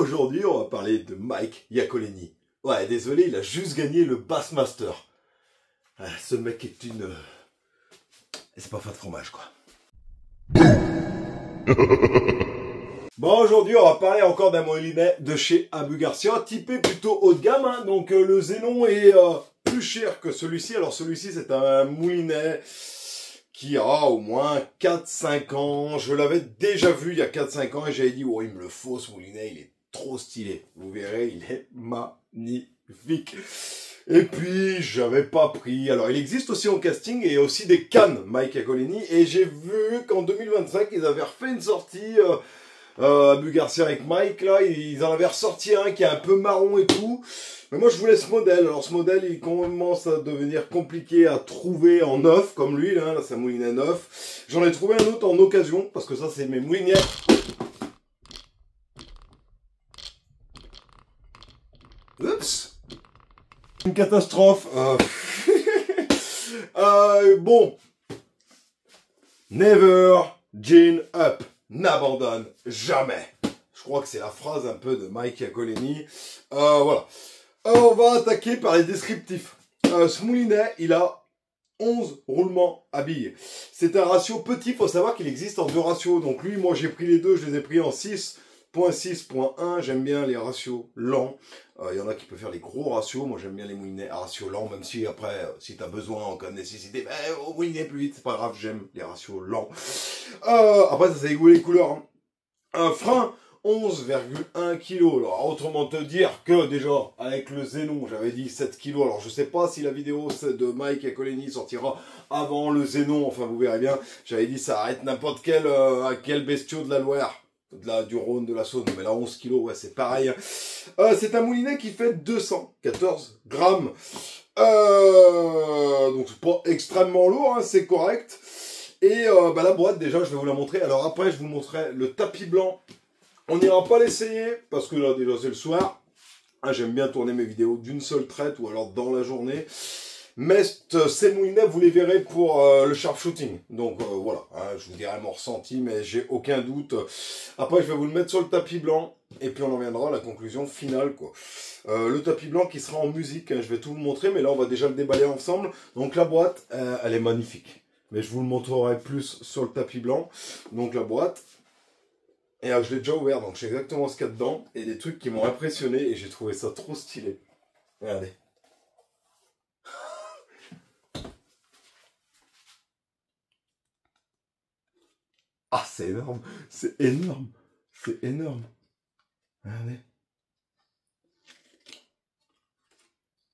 Aujourd'hui, on va parler de Mike Iacolini. Ouais, désolé, il a juste gagné le Bassmaster. Ce mec est une... C'est pas fin de fromage, quoi. Bon, aujourd'hui, on va parler encore d'un moulinet de chez Abu Garcia, typé plutôt haut de gamme. Hein. Donc, le Xénon est plus cher que celui-ci. Alors, celui-ci, c'est un moulinet qui a au moins 4-5 ans. Je l'avais déjà vu il y a 4-5 ans et j'avais dit, oh, il me le faut, ce moulinet, il est trop stylé. Vous verrez, il est magnifique. Et puis, j'avais pas pris. Alors, il existe aussi en casting et aussi des cannes Mike Iacolini. Et j'ai vu qu'en 2025, ils avaient refait une sortie... Abu Garcia avec Mike, là, ils en avaient ressorti un qui est un peu marron et tout. Mais moi, je voulais ce modèle. Alors, ce modèle, il commence à devenir compliqué à trouver en neuf, comme lui, là c'est un moulinet neuf. J'en ai trouvé un autre en occasion, parce que ça, c'est mes moulinets. Oups! Une catastrophe. Bon. Never gin up. N'abandonne jamais. Je crois que c'est la phrase un peu de Mike Iacolini. Voilà. On va attaquer par les descriptifs. Ce moulinet, il a 11 roulements à billes. C'est un ratio petit. Il faut savoir qu'il existe en deux ratios. Donc lui, moi, j'ai pris les deux. Je les ai pris en 6.6.1. J'aime bien les ratios lents. Il y en a qui peuvent faire les gros ratios. Moi, j'aime bien les moulinets à ratios lents. Même si après, si tu as besoin en cas de nécessité, ben, au moulinet plus vite, c'est pas grave. J'aime les ratios lents. Après, ça c'est les couleurs. Hein. Un frein 11,1 kg. Alors, autrement te dire que déjà, avec le Xénon, j'avais dit 7 kg. Alors, je sais pas si la vidéo de Mike Iacolini sortira avant le Xénon. Enfin, vous verrez bien. J'avais dit, ça arrête n'importe quel bestiau de la Loire. Du Rhône, de la Saône. Mais là, 11 kg, ouais, c'est pareil. C'est un moulinet qui fait 214 grammes. Donc, c'est pas extrêmement lourd, hein, c'est correct. Et la boîte, déjà, je vais vous la montrer. Alors après, je vous montrerai le tapis blanc. On n'ira pas l'essayer, parce que là, déjà, c'est le soir. J'aime bien tourner mes vidéos d'une seule traite, ou alors dans la journée. Mais ces moulinets, vous les verrez pour le sharpshooting. Donc voilà, je vous dirai mon ressenti, mais j'ai aucun doute. Après, je vais vous le mettre sur le tapis blanc, et puis on en viendra à la conclusion finale, quoi. Le tapis blanc qui sera en musique, hein, je vais tout vous montrer, mais là, on va déjà le déballer ensemble. Donc la boîte, elle est magnifique. Mais je vous le montrerai plus sur le tapis blanc. Donc la boîte. Et je l'ai déjà ouvert, donc je sais exactement ce qu'il y a dedans. Et des trucs qui m'ont impressionné et j'ai trouvé ça trop stylé. Regardez. Ah, c'est énorme. C'est énorme. C'est énorme. Regardez.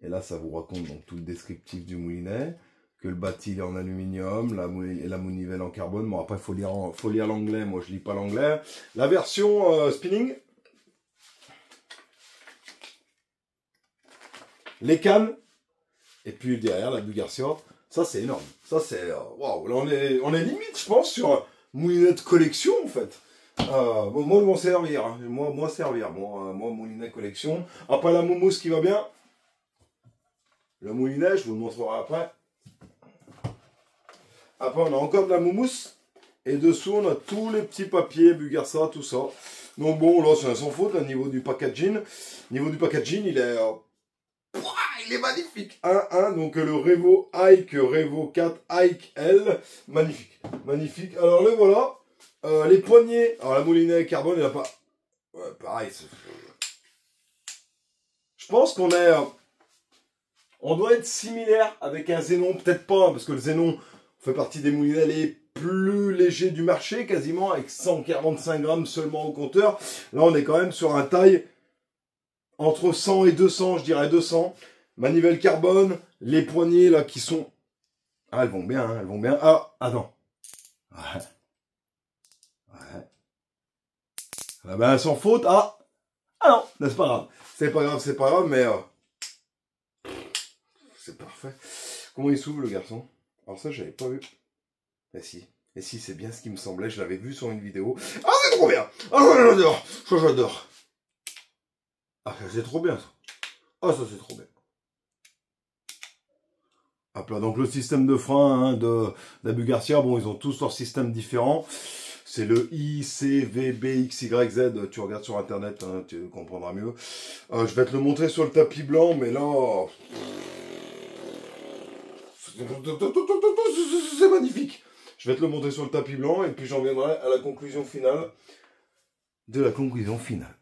Et là, ça vous raconte donc tout le descriptif du moulinet. Que le bâti est en aluminium, la manivelle en carbone. Bon, après, faut lire l'anglais. Moi, je lis pas l'anglais. La version spinning. Les cannes. Et puis derrière, la Abu Garcia. Ça, c'est énorme. Ça, c'est... Waouh. Là, on est limite, je pense, sur un moulinet de collection, en fait. Moi, ils vont servir. Hein. Moi, servir. Moi, moulinet collection. Après, la moumousse qui va bien. Le moulinet, je vous le montrerai après. Après, on a encore de la moumousse. Et dessous, on a tous les petits papiers, Abu Garcia, tout ça. Donc bon, là, c'est un sans faute, au niveau du packaging. Au niveau du packaging, il est magnifique. Donc le Revo Ike, Revo 4 Ike L. Magnifique. Magnifique. Alors, le voilà. Les poignées. Alors, la moulinet carbone, il n'y a pas... Ouais, pareil. Je pense qu'on est... On doit être similaire avec un Xénon. Peut-être pas, parce que le Xénon... fait partie des moulinets les plus légers du marché, quasiment, avec 145 grammes seulement au compteur. Là, on est quand même sur un taille entre 100 et 200, je dirais 200. Manivelle carbone, les poignées, là, qui sont... Ah, elles vont bien, hein, elles vont bien. Ah, attends. Ouais. Ouais. Ah ben, sans faute, ah non, c'est pas grave. C'est pas grave, mais... c'est parfait. Comment il s'ouvre, le garçon? Alors ça, j'avais pas vu. Et si, c'est bien ce qui me semblait. Je l'avais vu sur une vidéo. Ah, c'est trop bien. Ah, j'adore. Ça, j'adore. Ah, c'est trop bien, ça. Ah, ça, c'est trop bien. Hop là, donc le système de frein d'Abu Garcia, bon, ils ont tous leur système différent. C'est le ICVBXYZ, tu regardes sur internet, hein, tu comprendras mieux. Je vais te le montrer sur le tapis blanc, mais là... C'est magnifique. Je vais te le montrer sur le tapis blanc, et puis j'en viendrai à la conclusion finale de la conclusion finale.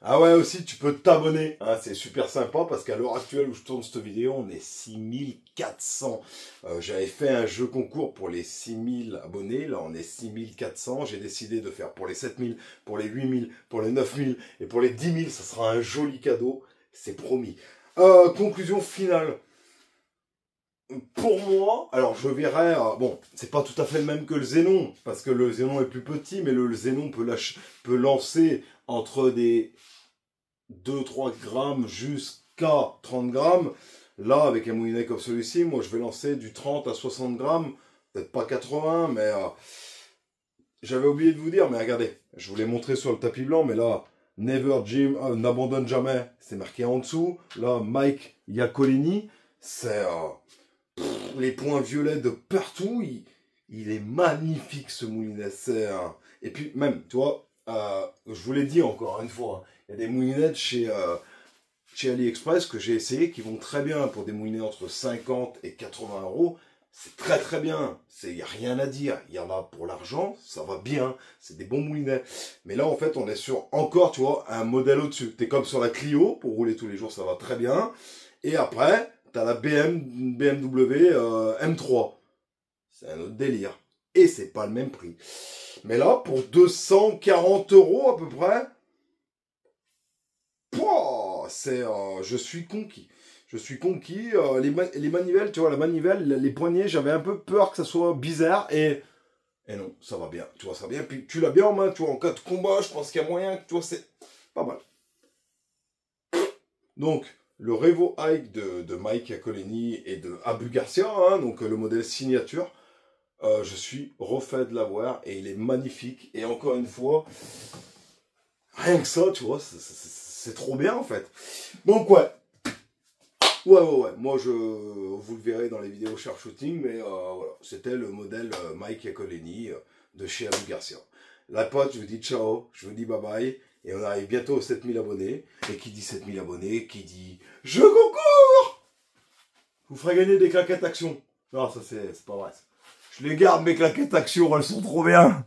Ah ouais, aussi, tu peux t'abonner. Hein, c'est super sympa parce qu'à l'heure actuelle où je tourne cette vidéo, on est 6400. J'avais fait un jeu concours pour les 6000 abonnés. Là, on est 6400. J'ai décidé de faire pour les 7000, pour les 8000, pour les 9000 et pour les 10 000. Ça sera un joli cadeau. C'est promis. Conclusion finale. Pour moi, alors je verrai, bon, c'est pas tout à fait le même que le Xénon, parce que le Xénon est plus petit, mais le Xénon peut lancer entre des 2-3 grammes jusqu'à 30 grammes. Là, avec un moulinet comme celui-ci, moi je vais lancer du 30 à 60 grammes, peut-être pas 80, mais j'avais oublié de vous dire, mais regardez, je vous l'ai montré sur le tapis blanc, mais là, Never Jim, n'abandonne jamais, c'est marqué en dessous. Là, Mike Iacolini, c'est... les points violets de partout, il est magnifique ce moulinet. Et puis même, tu vois, je vous l'ai dit encore une fois, il y a des moulinettes chez AliExpress que j'ai essayé qui vont très bien pour des moulinets entre 50 et 80 euros. C'est très très bien, il n'y a rien à dire, il y en a pour l'argent, ça va bien, c'est des bons moulinets. Mais là en fait on est sur encore, tu vois, un modèle au-dessus. T'es comme sur la Clio, pour rouler tous les jours ça va très bien. Et après, t'as la BMW M3. C'est un autre délire. Et c'est pas le même prix. Mais là, pour 240 euros à peu près, je suis conquis. Je suis conquis. Les manivelles, tu vois, la manivelle, les poignets, j'avais un peu peur que ça soit bizarre. Et non, ça va bien. Tu vois, ça va bien. Puis tu l'as bien en main, tu vois, en cas de combat, je pense qu'il y a moyen, tu vois, c'est pas mal. Donc, le Revo Hike de Mike Iacolini et de Abu Garcia, hein, donc le modèle signature, je suis refait de l'avoir et il est magnifique. Et encore une fois, rien que ça, tu vois, c'est trop bien en fait. Donc ouais, moi vous le verrez dans les vidéos sharpshooting, mais voilà, c'était le modèle Mike Iacolini de chez Abu Garcia. La pote, je vous dis ciao, je vous dis bye bye. Et on arrive bientôt aux 7000 abonnés. Et qui dit 7000 abonnés, qui dit je concours. vous ferez gagner des claquettes actions. Non, ça c'est pas vrai. Je les garde mes claquettes actions, elles sont trop bien.